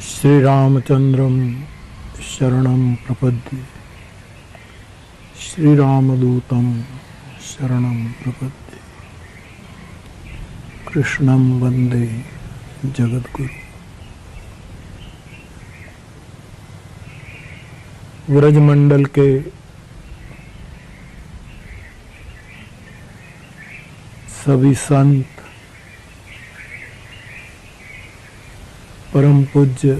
श्रीरामचंद्रं शरणं प्रपद्ये, श्रीरामदूतं शरणं प्रपद्ये, कृष्णं वंदे जगद्गुरु। व्रजमंडल के सभी संत, परम पूज्य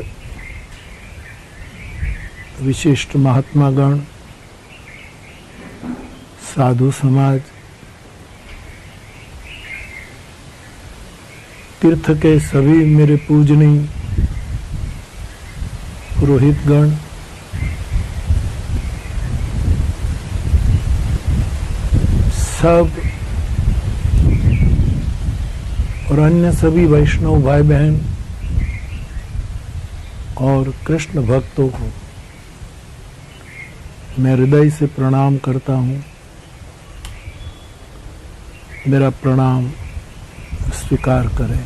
विशिष्ट महात्मागण, साधु समाज, तीर्थ के सभी मेरे पूजनीय पुरोहितगण, सब और अन्य सभी वैष्णव भाई बहन और कृष्ण भक्तों को मैं हृदय से प्रणाम करता हूँ। मेरा प्रणाम स्वीकार करें।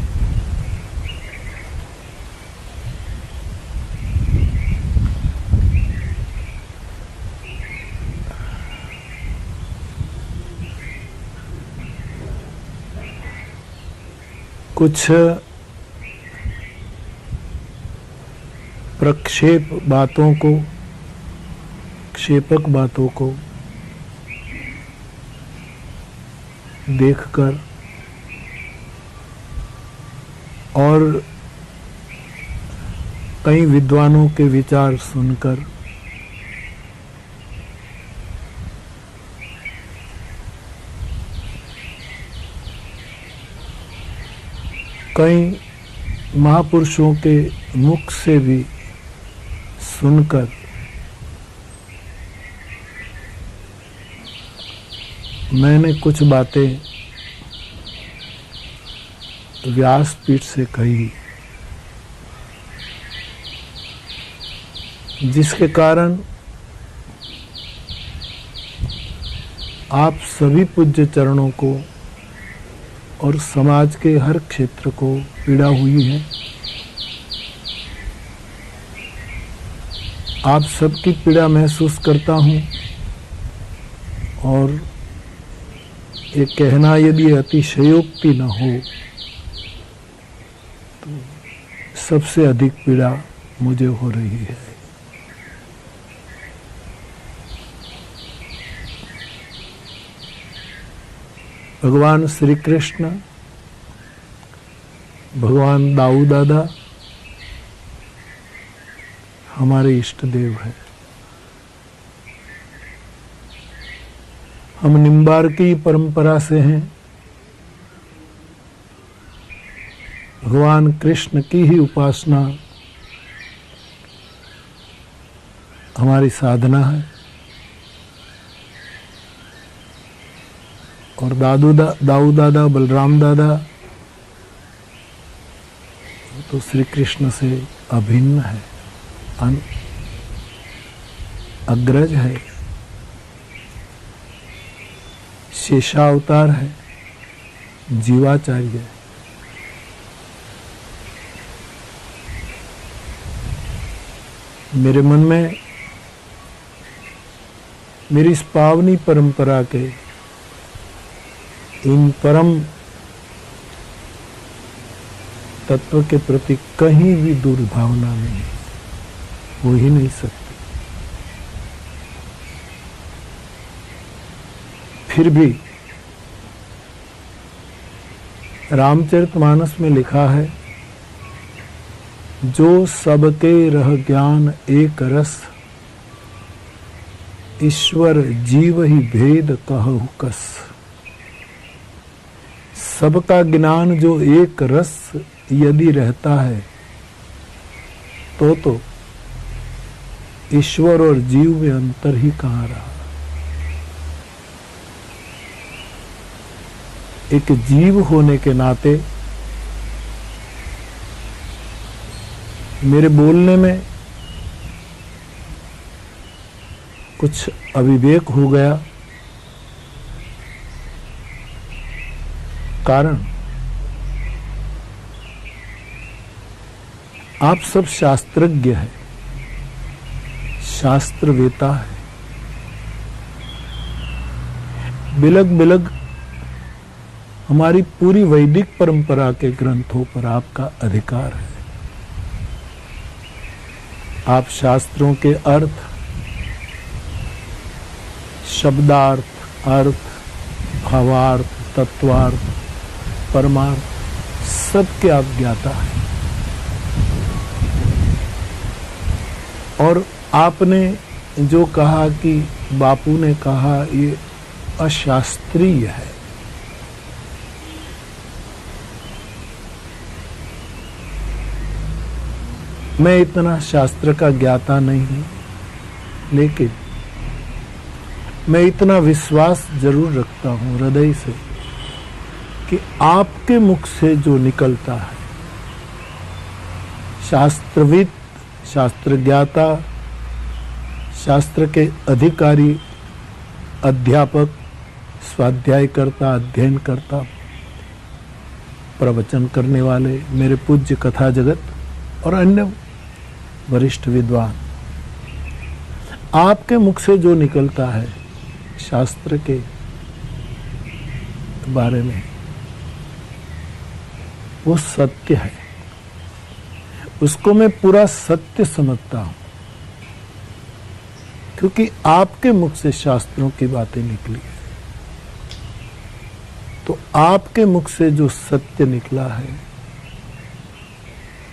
कुछ प्रक्षेप बातों को, क्षेपक बातों को देखकर और कई विद्वानों के विचार सुनकर कई महापुरुषों के मुख से भी सुनकर मैंने कुछ बातें व्यासपीठ से कही, जिसके कारण आप सभी पूज्य चरणों को और समाज के हर क्षेत्र को पीड़ा हुई है। आप सबकी पीड़ा महसूस करता हूँ और ये कहना यदि अतिशयोक्ति न हो तो सबसे अधिक पीड़ा मुझे हो रही है। भगवान श्री कृष्ण, भगवान दाऊ दादा हमारे इष्ट देव है। हम निम्बार की परंपरा से हैं। भगवान कृष्ण की ही उपासना हमारी साधना है और दाऊ दादा, बलराम दादा तो श्री कृष्ण से अभिन्न है, अग्रज है, शेषावतार है, जीवाचार्य है। मेरे मन में मेरी इस पावनी परंपरा के इन परम तत्व के प्रति कहीं भी दुर्भावना नहीं, हो ही नहीं सकती। फिर भी रामचरितमानस में लिखा है, जो सबके रह ज्ञान एक रस, ईश्वर जीव ही भेद कहु कस। सबका ज्ञान जो एक रस यदि रहता है तो ईश्वर और जीव में अंतर ही कहाँ रहा। एक जीव होने के नाते मेरे बोलने में कुछ अविवेक हो गया। कारण आप सब शास्त्रज्ञ हैं, शास्त्रवेता है। बिलग बिलग हमारी पूरी वैदिक परंपरा के ग्रंथों पर आपका अधिकार है। आप शास्त्रों के अर्थ, शब्दार्थ, अर्थ, भावार्थ, तत्वार्थ, परमार्थ सबके आप ज्ञाता हैं। और आपने जो कहा कि बापू ने कहा ये अशास्त्रीय है, मैं इतना शास्त्र का ज्ञाता नहीं हूं, लेकिन मैं इतना विश्वास जरूर रखता हूं हृदय से कि आपके मुख से जो निकलता है, शास्त्रविद, शास्त्र ज्ञाता, शास्त्र के अधिकारी, अध्यापक, स्वाध्यायकर्ता, अध्ययन करता, प्रवचन करने वाले मेरे पूज्य कथा जगत और अन्य वरिष्ठ विद्वान, आपके मुख से जो निकलता है शास्त्र के बारे में, वो सत्य है। उसको मैं पूरा सत्य समझता हूं, क्योंकि आपके मुख से शास्त्रों की बातें निकली है। तो आपके मुख से जो सत्य निकला है,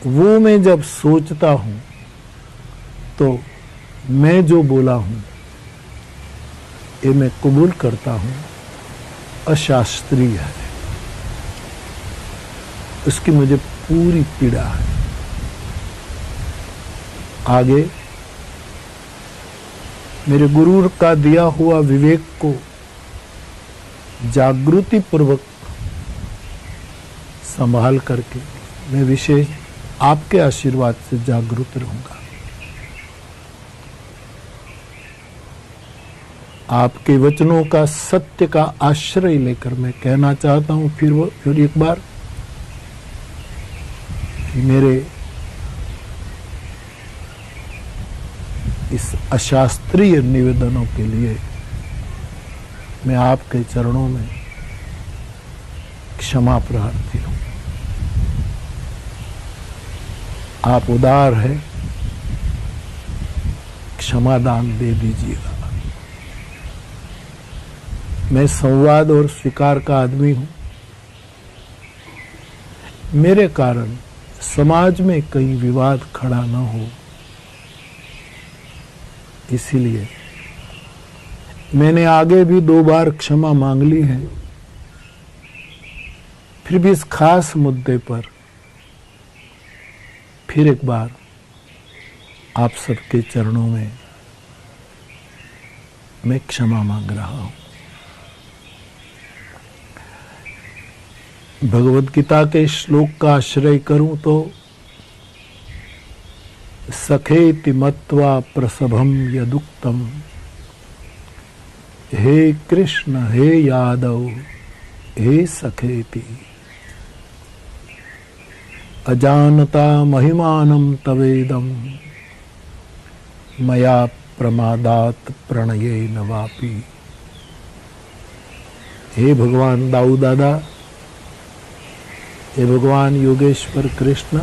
वो मैं जब सोचता हूं तो मैं जो बोला हूं ये मैं कबूल करता हूं अशास्त्रीय है। उसकी मुझे पूरी पीड़ा है। आगे मेरे गुरु का दिया हुआ विवेक को जागृति पूर्वक संभाल करके मैं विशेष आपके आशीर्वाद से जागृत रहूंगा। आपके वचनों का, सत्य का आश्रय लेकर मैं कहना चाहता हूं फिर एक बार, मेरे इस अशास्त्रीय निवेदनों के लिए मैं आपके चरणों में क्षमा प्रार्थी हूं। आप उदार हैं, क्षमादान दे दीजिएगा। मैं संवाद और स्वीकार का आदमी हूं। मेरे कारण समाज में कहीं विवाद खड़ा न हो, इसीलिए मैंने आगे भी 2 बार क्षमा मांग ली है। फिर भी इस खास मुद्दे पर फिर एक बार आप सबके चरणों में मैं क्षमा मांग रहा हूं। भगवद गीता के श्लोक का आश्रय करूं तो सखेति मत्वा प्रसभम यदुक्तम, हे कृष्ण हे यादव हे सखेति, अजानता महिमानं तवेदम, मया प्रमादात प्रणयेन वापि। हे भगवान दाऊ दादा, हे भगवान योगेश्वर कृष्ण,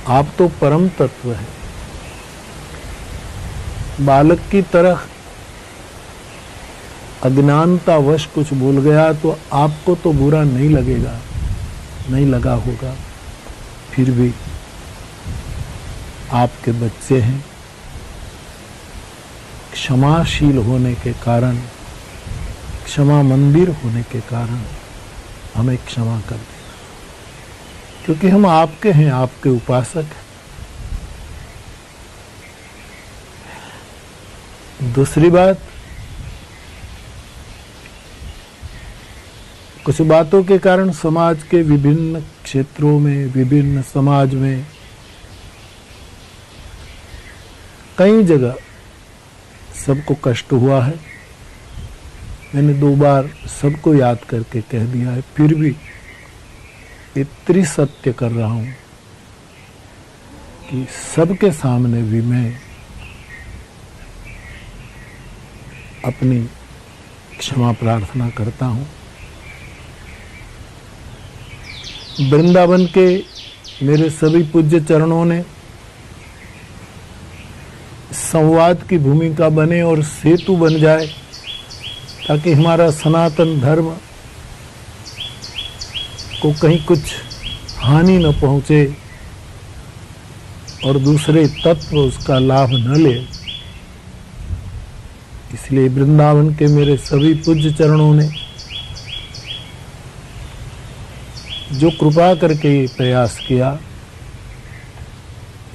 आप तो परम तत्व है। बालक की तरह अज्ञानतावश कुछ बोल गया तो आपको तो बुरा नहीं लगेगा, नहीं लगा होगा। फिर भी आपके बच्चे हैं, क्षमाशील होने के कारण, क्षमा मंदिर होने के कारण हमें क्षमा कर देना, क्योंकि हम आपके हैं, आपके उपासक हैं। दूसरी बात, कुछ बातों के कारण समाज के विभिन्न क्षेत्रों में, विभिन्न समाज में कई जगह सबको कष्ट हुआ है। मैंने 2 बार सबको याद करके कह दिया है, फिर भी इतनी सत्य कर रहा हूं कि सबके सामने भी मैं अपनी क्षमा प्रार्थना करता हूँ। वृंदावन के मेरे सभी पूज्य चरणों ने संवाद की भूमिका बने और सेतु बन जाए, ताकि हमारा सनातन धर्म को कहीं कुछ हानि न पहुंचे और दूसरे तत्व उसका लाभ न ले। इसलिए वृंदावन के मेरे सभी पूज्य चरणों ने जो कृपा करके ये प्रयास किया,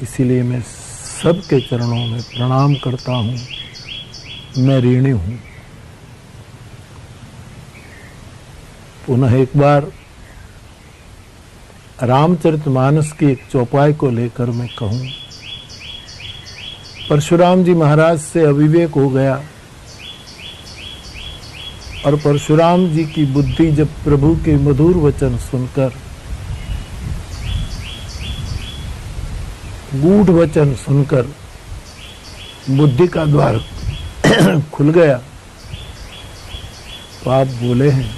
इसीलिए मैं सबके चरणों में प्रणाम करता हूँ। मैं ऋणी हूँ। पुनः एक बार रामचरितमानस की एक चौपाई को लेकर मैं कहूँ, परशुराम जी महाराज से अविवेक हो गया और परशुराम जी की बुद्धि जब प्रभु के मधुर वचन सुनकर, गूढ़ वचन सुनकर बुद्धि का द्वार खुल गया, तो आप बोले हैं,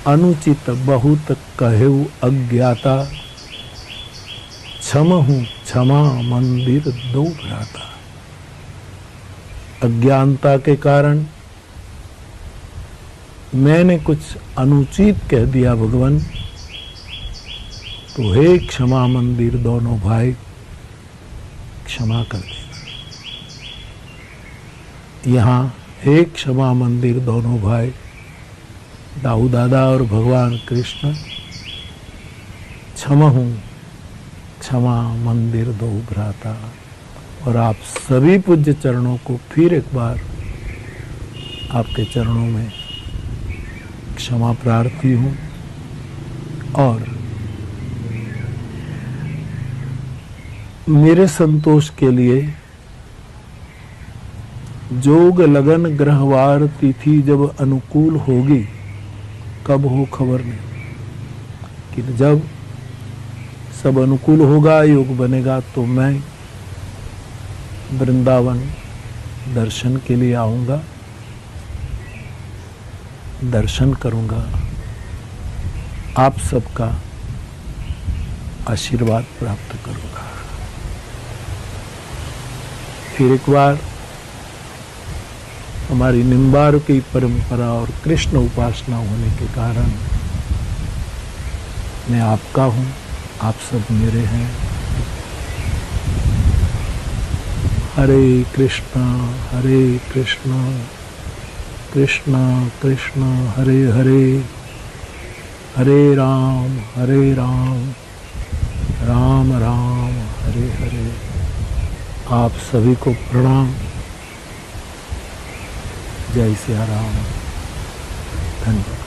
अनुचित बहुत कहेउ अज्ञाता, क्षमहु क्षमा मंदिर दो भ्राता। अज्ञानता के कारण मैंने कुछ अनुचित कह दिया भगवान, तो हे क्षमा मंदिर दोनों भाई क्षमा कर देना। यहाँ हे क्षमा मंदिर दोनों भाई, दाऊ दादा और भगवान कृष्ण, क्षमहु क्षमा मंदिर दो भ्राता। और आप सभी पूज्य चरणों को फिर एक बार आपके चरणों में क्षमा प्रार्थी हूँ। और मेरे संतोष के लिए जोग लगन ग्रहवार तिथि जब अनुकूल होगी, कब हो खबर नहीं, कि जब सब अनुकूल होगा, योग बनेगा, तो मैं वृंदावन दर्शन के लिए आऊंगा, दर्शन करूंगा, आप सबका आशीर्वाद प्राप्त करूंगा। फिर एक बार हमारी निम्बार की परंपरा और कृष्ण उपासना होने के कारण मैं आपका हूँ, आप सब मेरे हैं। हरे कृष्णा कृष्ण कृष्ण हरे हरे, हरे राम राम राम हरे हरे। आप सभी को प्रणाम। जय सिया राम। धन्यवाद।